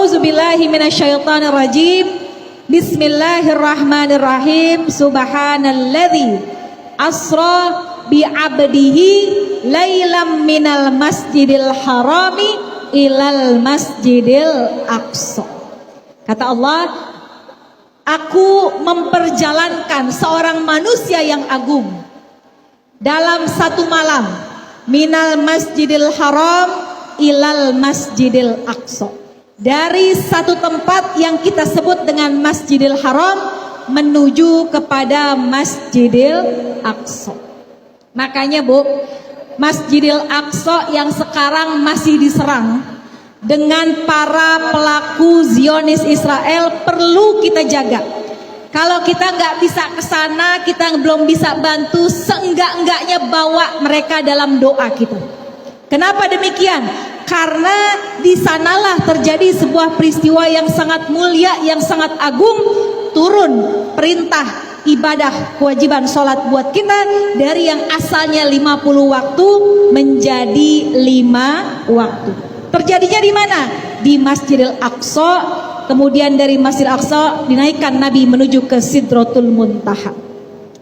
A'udzubillahi minasyaitonirrajim. Bismillahirrahmanirrahim. Subhanalladzi asra bi'abdihi lailam minal masjidil harami ilal masjidil aqsa. Kata Allah, aku memperjalankan seorang manusia yang agung dalam satu malam, minal masjidil haram ilal masjidil aqsa, dari satu tempat yang kita sebut dengan masjidil haram menuju kepada masjidil aqsa. Makanya Bu, masjidil aqsa yang sekarang masih diserang dengan para pelaku Zionis Israel perlu kita jaga. Kalau kita nggak bisa ke sana, kita belum bisa bantu, seenggak-enggaknya bawa mereka dalam doa kita. Kenapa demikian? Karena di sanalah terjadi sebuah peristiwa yang sangat mulia, yang sangat agung, turun perintah ibadah kewajiban sholat buat kita dari yang asalnya 50 waktu menjadi 5 waktu. Terjadinya di mana? Di Masjidil Aqsa. Kemudian dari Masjidil Aqsa dinaikkan Nabi menuju ke Sidratul Muntaha.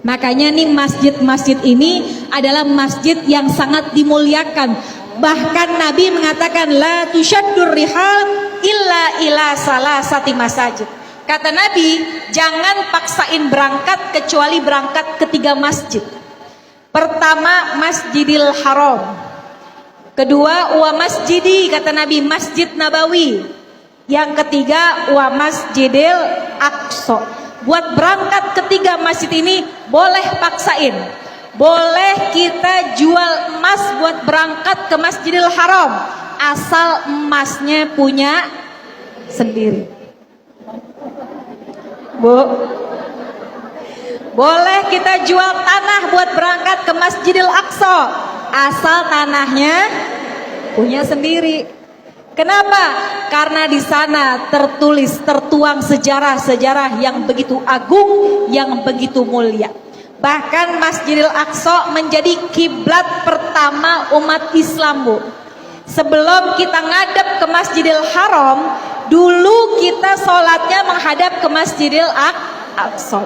Makanya nih masjid-masjid ini adalah masjid yang sangat dimuliakan. Bahkan Nabi mengatakan la tusyaddur rihal illa ila salasati masajid. Kata Nabi, jangan paksain berangkat kecuali berangkat ke 3 masjid. Pertama, Masjidil Haram. Kedua, wa masjidi, kata Nabi, Masjid Nabawi. Yang ketiga, wa Masjidil Aqsa. Buat berangkat ke 3 masjid ini boleh paksain. Boleh kita jual emas buat berangkat ke Masjidil Haram, asal emasnya punya sendiri. Bu, boleh kita jual tanah buat berangkat ke Masjidil Aqsa, asal tanahnya punya sendiri. Kenapa? Karena di sana tertuang sejarah-sejarah yang begitu agung, yang begitu mulia. Bahkan Masjidil Aqsa menjadi kiblat pertama umat Islam, Bu. Sebelum kita ngadep ke Masjidil Haram, dulu kita sholatnya menghadap ke Masjidil Aqsa.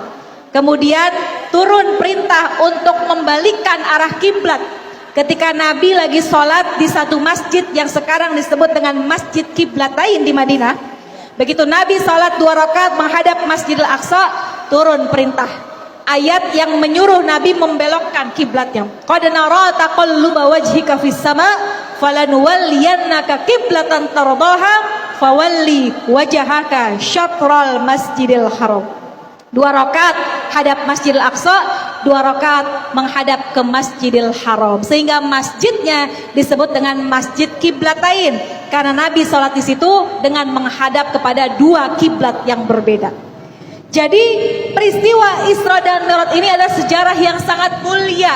Kemudian turun perintah untuk membalikkan arah kiblat. Ketika Nabi lagi sholat di satu masjid yang sekarang disebut dengan Masjid Qiblatain di Madinah, begitu Nabi sholat 2 rakaat menghadap Masjidil Aqsa, turun perintah, ayat yang menyuruh Nabi membelokkan kiblatnya. Qad nara taqalluba wajhika fis sama falanuwalliyannaka qiblatan tardaha fawalli wajhaka syatral Masjidil Haram. 2 rakaat hadap Masjidil Aqsa, 2 rakaat menghadap ke Masjidil Haram, sehingga masjidnya disebut dengan Masjid Qiblatain karena Nabi sholat di situ dengan menghadap kepada 2 kiblat yang berbeda. Jadi peristiwa Isra dan Mi'raj ini adalah sejarah yang sangat mulia.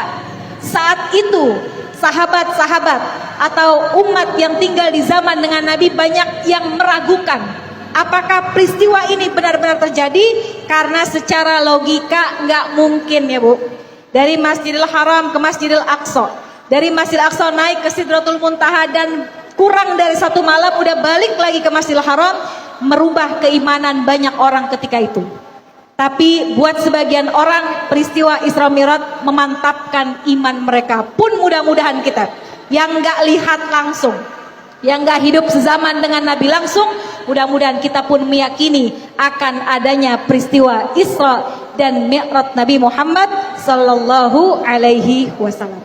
Saat itu sahabat-sahabat atau umat yang tinggal di zaman dengan Nabi banyak yang meragukan apakah peristiwa ini benar-benar terjadi, karena secara logika nggak mungkin ya Bu. Dari Masjidil Haram ke Masjidil Aqsa, dari Masjidil Aqsa naik ke Sidratul Muntaha dan kurang dari 1 malam udah balik lagi ke Masjidil Haram, merubah keimanan banyak orang ketika itu. Tapi buat sebagian orang peristiwa Isra Mi'raj memantapkan iman mereka. Pun mudah-mudahan kita yang nggak lihat langsung, yang nggak hidup sezaman dengan Nabi langsung, mudah-mudahan kita pun meyakini akan adanya peristiwa Isra dan Mi'raj Nabi Muhammad sallallahu alaihi wasallam.